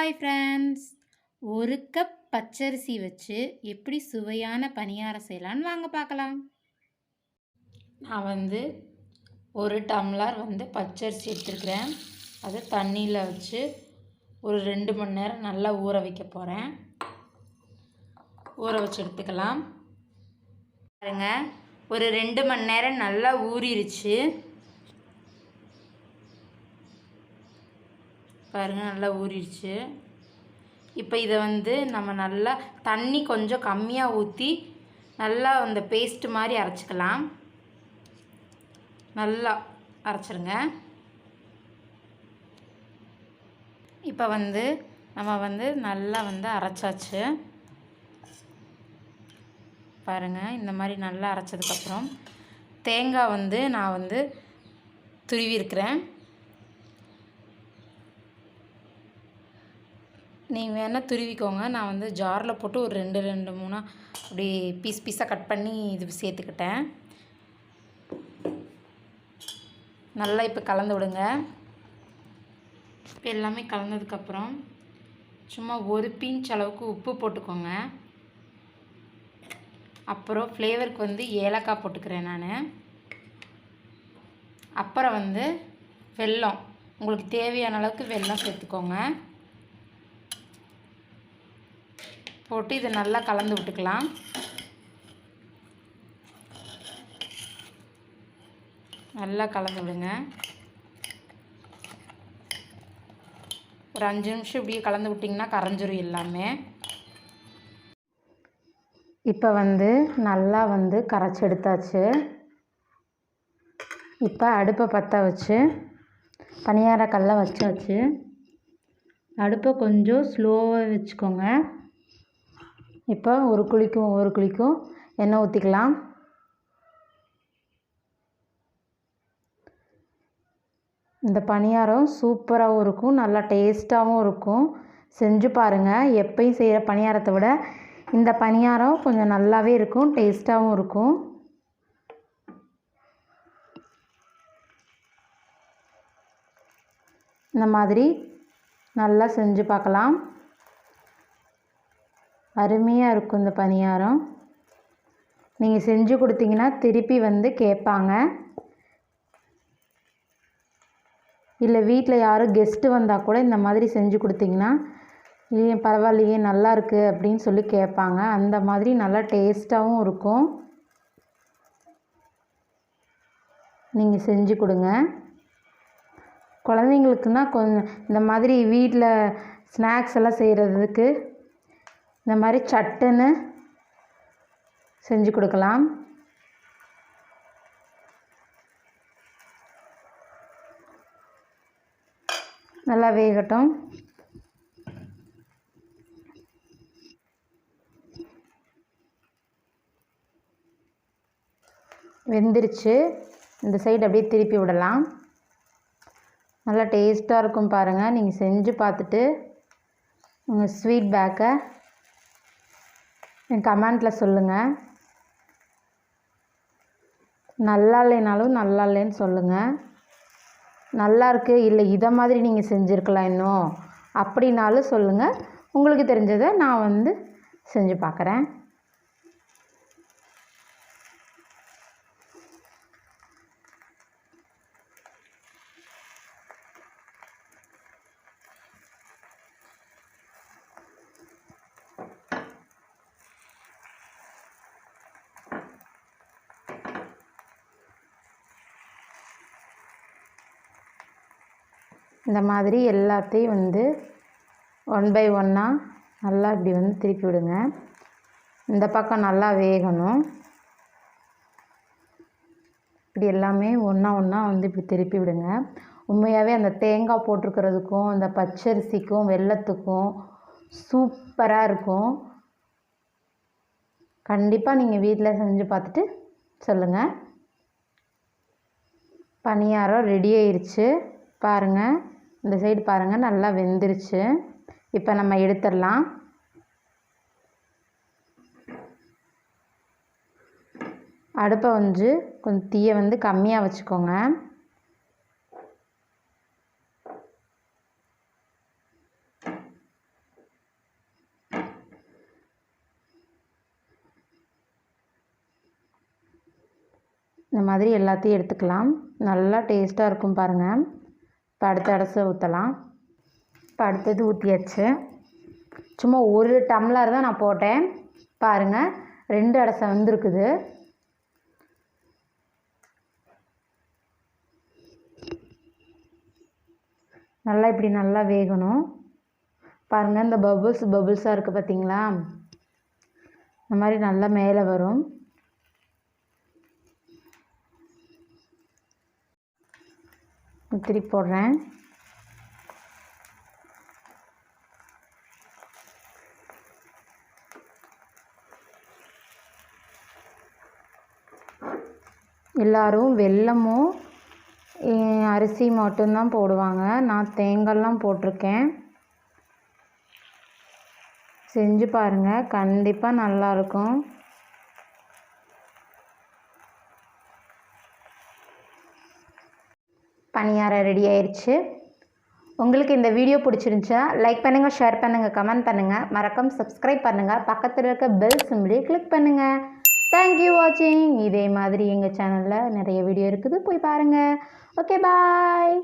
Hi friends, ஒரு cup பச்சரிசி வச்சு எப்படி சுவையான பணியாரம் செய்யலான்னு வாங்க பார்க்கலாம். நான் ஒரு டம்ளர் பச்சரிசி எடுத்துருக்கிறேன். அதை தண்ணியில் வச்சு ஒரு 2 மணி நேரம் நல்லா ஊற வைக்க போகிறேன். ஊற வச்சு எடுத்துக்கலாம். பாருங்க, ஒரு 2 மணி நேரம் நல்லா ஊறிடுச்சு. பாருங்கள், நல்லா ஊறிடுச்சு. இப்போ இதை நம்ம நல்லா தண்ணி கொஞ்சம் கம்மியாக ஊற்றி நல்லா அந்த பேஸ்ட் மாதிரி அரைச்சிக்கலாம். நல்லா அரைச்சிருங்க. இப்போ நம்ம நல்லா அரைச்சாச்சு. பாருங்கள், இந்த மாதிரி நல்லா அரைச்சதுக்கப்புறம் தேங்காய் நான் துருவிருக்கிறேன். நீங்கள் வேணால் துருவிக்கோங்க. நான் ஜாரில் போட்டு ஒரு 2-3 அப்படி பீஸாக கட் பண்ணி இது சேர்த்துக்கிட்டேன். நல்லா இப்போ கலந்து விடுங்க. இப்போ எல்லாமே கலந்ததுக்கப்புறம் சும்மா ஒரு பிஞ்ச் அளவுக்கு உப்பு போட்டுக்கோங்க. அப்புறம் ஃப்ளேவருக்கு ஏலக்காய் போட்டுக்கிறேன் நான். அப்புறம் வெல்லம், உங்களுக்கு தேவையான அளவுக்கு வெல்லம் சேர்த்துக்கோங்க. போட்டு இதை நல்லா கலந்து விட்டுக்கலாம். நல்லா கலந்து விடுங்க. ஒரு 5 நிமிஷம் இப்படியே கலந்து விட்டிங்கன்னா கரைஞ்சிரும் எல்லாமே. இப்போ நல்லா கரைச்சி எடுத்தாச்சு. இப்போ அடுப்பை பற்ற வச்சு பணியாரக்கல்லை வச்சாச்சு. அடுப்பை கொஞ்சம் ஸ்லோவாக வச்சுக்கோங்க. இப்போ ஒரு குழிக்கும் எண்ணெய் ஊற்றிக்கலாம். இந்த பணியாரம் சூப்பராகவும் இருக்கும், நல்லா டேஸ்ட்டாகவும் இருக்கும். செஞ்சு பாருங்கள். எப்பயும் செய்கிற பணியாரத்தை விட இந்த பணியாரம் கொஞ்சம் நல்லாவே இருக்கும், டேஸ்ட்டாகவும் இருக்கும். இந்த மாதிரி நல்லா செஞ்சு பார்க்கலாம். அருமையாக இருக்கும் இந்த பணியாரம். நீங்கள் செஞ்சு கொடுத்தீங்கன்னா திருப்பி கேட்பாங்க. இல்லை வீட்டில் யாரும் கெஸ்ட்டு வந்தால் கூட இந்த மாதிரி செஞ்சு கொடுத்தீங்கன்னா இல்லையே பரவாயில்லையே நல்லா இருக்குது அப்படின்னு சொல்லி கேட்பாங்க. அந்த மாதிரி நல்லா டேஸ்ட்டாகவும் இருக்கும். நீங்கள் செஞ்சு கொடுங்க. குழந்தைங்களுக்குன்னா கொஞ்சம் இந்த மாதிரி வீட்டில் ஸ்நாக்ஸ் எல்லாம் செய்கிறதுக்கு இந்த மாதிரி சட்டுன்னு செஞ்சு கொடுக்கலாம். நல்லா வேகட்டும். வெந்துருச்சு. இந்த சைடு அப்படியே திருப்பி விடலாம். நல்லா டேஸ்ட்டாக இருக்கும் பாருங்கள். நீங்கள் செஞ்சு பார்த்துட்டு உங்கள் ஃபீட்பேக்கை என் கமெண்ட்டில் சொல்லுங்கள். நல்லா இல்லைனாலும் நல்லா இல்லைன்னு சொல்லுங்கள். நல்லா இருக்குது, இல்லை இதை மாதிரி நீங்கள் செஞ்சுருக்கலாம் இன்னும் அப்படின்னாலும் சொல்லுங்கள். உங்களுக்கு தெரிஞ்சதை நான் செஞ்சு பார்க்குறேன். இந்த மாதிரி எல்லாத்தையும் 1 பை 1 நல்லா இப்படி திருப்பி விடுங்க. இந்த பக்கம் நல்லா வேகணும். இப்படி எல்லாமே ஒன்றா இப்படி திருப்பி விடுங்க. உண்மையாகவே அந்த தேங்காய் போட்டிருக்கிறதுக்கும் அந்த பச்சரிசிக்கும் வெல்லத்துக்கும் சூப்பராக இருக்கும். கண்டிப்பாக நீங்கள் வீட்டில் செஞ்சு பார்த்துட்டு சொல்லுங்கள். பணியாரம் ரெடி ஆயிடுச்சு. பாருங்கள், இந்த சைடு பாருங்கள், நல்லா வெந்துருச்சு. இப்போ நம்ம எடுத்துடலாம். அடுப்பை கொஞ்சம் தீயை கம்மியாக வச்சுக்கோங்க. இந்த மாதிரி எல்லாத்தையும் எடுத்துக்கலாம். நல்லா டேஸ்ட்டாக இருக்கும் பாருங்கள். இப்போ அடுத்த அடசை ஊற்றலாம். இப்போ அடுத்தது ஊற்றியாச்சு. சும்மா ஒரு டம்ளர் தான் நான் போட்டேன். பாருங்கள் 2 அடசை வந்துருக்குது. நல்லா இப்படி நல்லா வேகணும். பாருங்கள் இந்த பபுள்ஸாக இருக்குது பார்த்தீங்களா, இந்த மாதிரி நல்லா மேலே வரும். திருப்பி போடுறேன். எல்லோரும் வெல்லமும் அரிசி மட்டும்தான் போடுவாங்க. நான் தேங்காய்லாம் போட்டிருக்கேன். செஞ்சு பாருங்கள், கண்டிப்பாக நல்லாயிருக்கும். பணியாரம் ரெடி ஆயிடுச்சு. உங்களுக்கு இந்த வீடியோ பிடிச்சிருந்துச்சா லைக் பண்ணுங்கள், ஷேர் பண்ணுங்கள், கமெண்ட் பண்ணுங்கள், மறக்காம சப்ஸ்கிரைப் பண்ணுங்கள், பக்கத்தில் இருக்க பெல் சிம்பிளை கிளிக் பண்ணுங்கள். தேங்க்யூ வாட்சிங். இதே மாதிரி எங்கள் சேனலில் நிறைய வீடியோ இருக்குது, போய் பாருங்கள். ஓகே, பாய்.